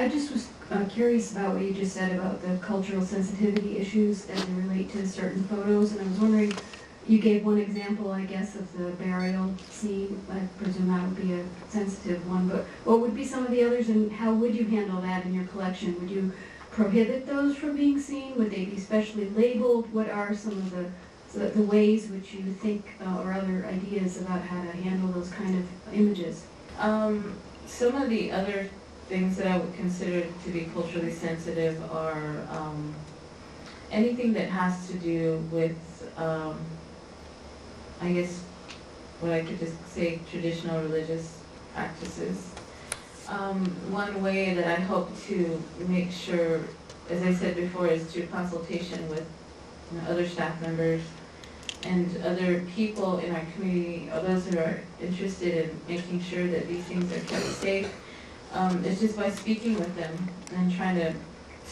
I just was curious about what you just said about the cultural sensitivity issues as they relate to certain photos, and I was wondering, you gave one example, I guess, of the burial scene. I presume that would be a sensitive one, but what would be some of the others, and how would you handle that in your collection? Would you prohibit those from being seen? Would they be specially labeled? What are some of the ways which you think, or other ideas about how to handle those kind of images? Some of the other things that I would consider to be culturally sensitive are anything that has to do with, I guess, what I could just say, traditional religious practices. One way that I hope to make sure, as I said before, is through consultation with other staff members and other people in our community, or those who are interested in making sure that these things are kept safe. It's just by speaking with them and trying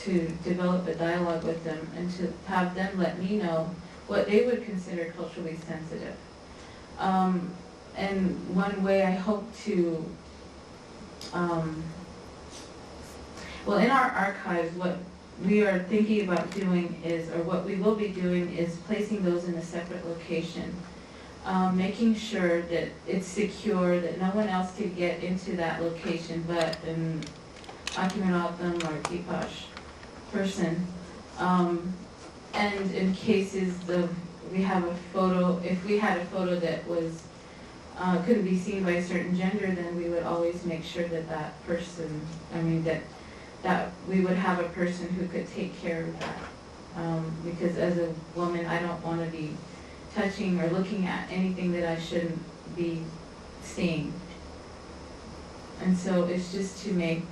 to develop a dialogue with them and to have them let me know what they would consider culturally sensitive. And one way I hope to, well, in our archives, what we are thinking about doing is, or what we will be doing is placing those in a separate location. Making sure that it's secure, that no one else could get into that location but an Akimanautam or Kipash person. And in cases of, we have a photo, if we had a photo that was couldn't be seen by a certain gender, then we would always make sure that that person, that we would have a person who could take care of that. Because as a woman, I don't want to be touching or looking at anything that I shouldn't be seeing. And so it's just to make,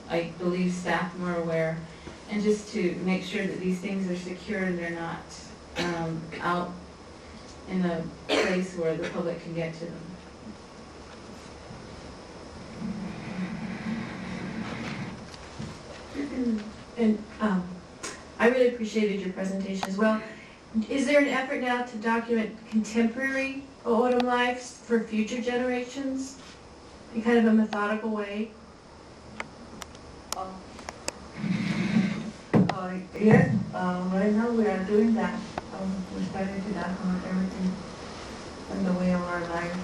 I believe, staff more aware, and just to make sure that these things are secure and they're not out in a place where the public can get to them. And I really appreciated your presentation as well. Is there an effort now to document contemporary O'odham lives for future generations in kind of a methodical way? Yes, right now we are doing that. We started to document everything in the way of our life,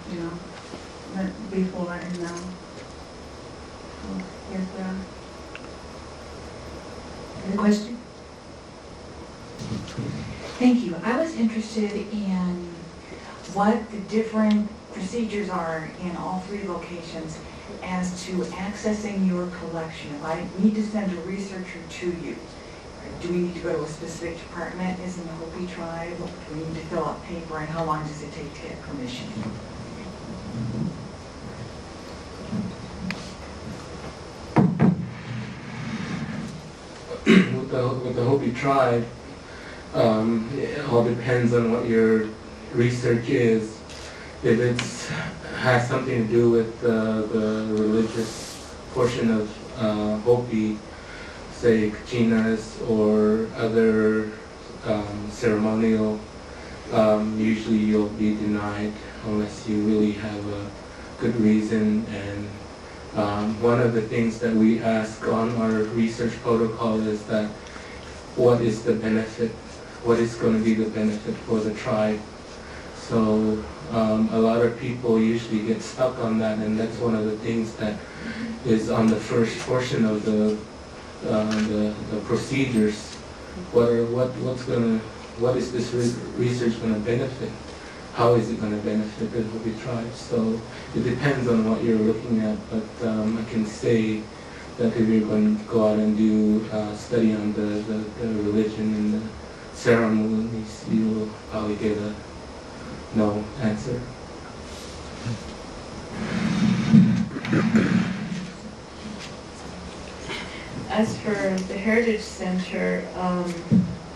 before and now. So, yes, we are. Any question? Thank you. I was interested in what the different procedures are in all three locations as to accessing your collection. If I need to send a researcher to you, do we need to go to a specific department as in the Hopi tribe? Do we need to fill out paper, and how long does it take to get permission? With the Hopi tribe, it all depends on what your research is. If it has something to do with the religious portion of Hopi, say kachinas or other ceremonial, usually you'll be denied unless you really have a good reason. And one of the things that we ask on our research protocol is that what is the benefit? What is going to be the benefit for the tribe? So a lot of people usually get stuck on that, and that's one of the things that is on the first portion of the procedures. What is this research going to benefit? How is it going to benefit the Hopi tribe? So it depends on what you're looking at, but I can say that if you're going to go out and do study on the religion and the ceremonies, you will probably get a no answer. As for the Heritage Center,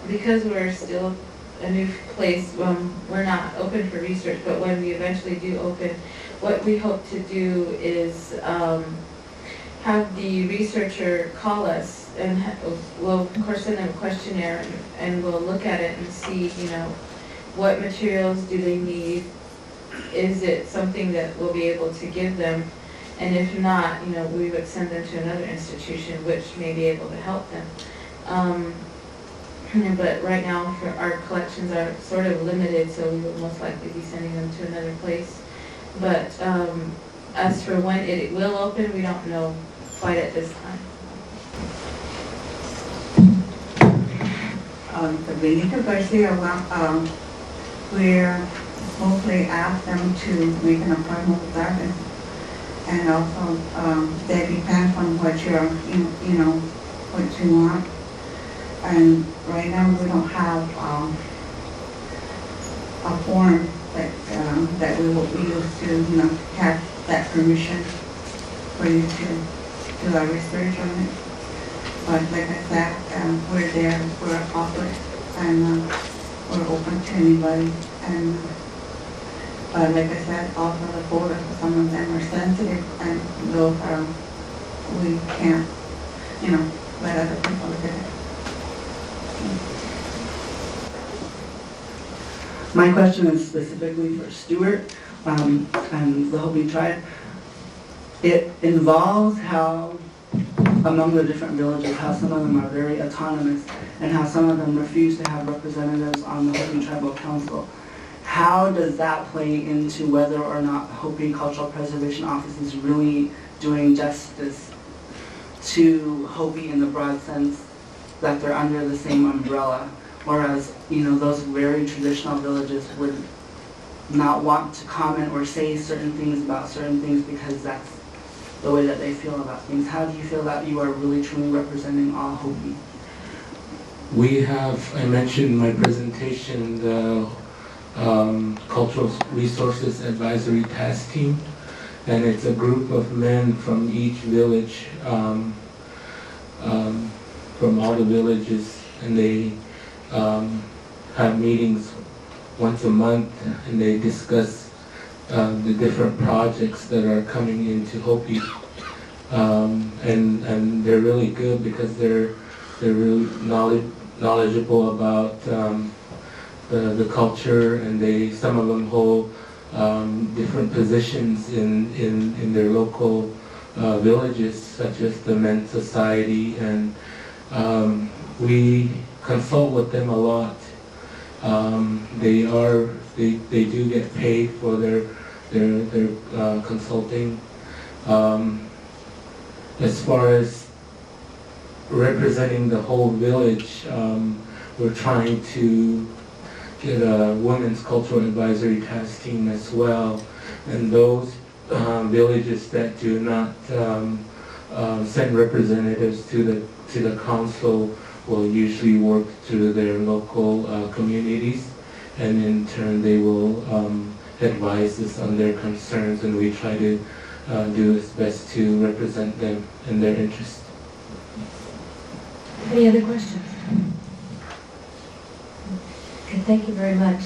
because we're still a new place, we're not open for research, but when we eventually do open, what we hope to do is have the researcher call us, and we'll of course send them a questionnaire, and we'll look at it and see, what materials do they need, is it something that we'll be able to give them, And if not, we would send them to another institution which may be able to help them. But right now, for our collections are sort of limited, so we would most likely be sending them to another place. But as for when it will open, we don't know quite at this time. The Benito Garcia, we're mostly asked them to make an appointment with us, and also that depends on what what you want. And right now we don't have a form that we will use to have that permission for you to do our research on it. But like I said, we're there, we're offered, and we're open to anybody. And but like I said, also the photos, some of them are sensitive, and those we can't, let other people look at it. My question is specifically for Stewart and the Hopi tribe. It involves how, among the different villages, how some of them are very autonomous and how some of them refuse to have representatives on the Hopi Tribal Council. How does that play into whether or not the Hopi Cultural Preservation Office is really doing justice to Hopi in the broad sense that they're under the same umbrella, whereas those very traditional villages would not want to comment or say certain things about certain things because that's the way that they feel about things. How do you feel that you are really truly representing all Hopi? We have, I mentioned in my presentation, the Cultural Resources Advisory Task Team, and it's a group of men from each village, from all the villages, and they have meetings once a month, and they discuss the different projects that are coming into Hopi, and they're really good because they're really knowledgeable about the culture, and some of them hold different positions in their local villages, such as the Men's Society, and we consult with them a lot. They do get paid for their consulting. As far as representing the whole village, we're trying to get a women's cultural advisory task team as well, and those villages that do not send representatives to the council will usually work through their local communities, and in turn they will advise us on their concerns, and we try to do as best to represent them and their interests. Any other questions? Okay, thank you very much.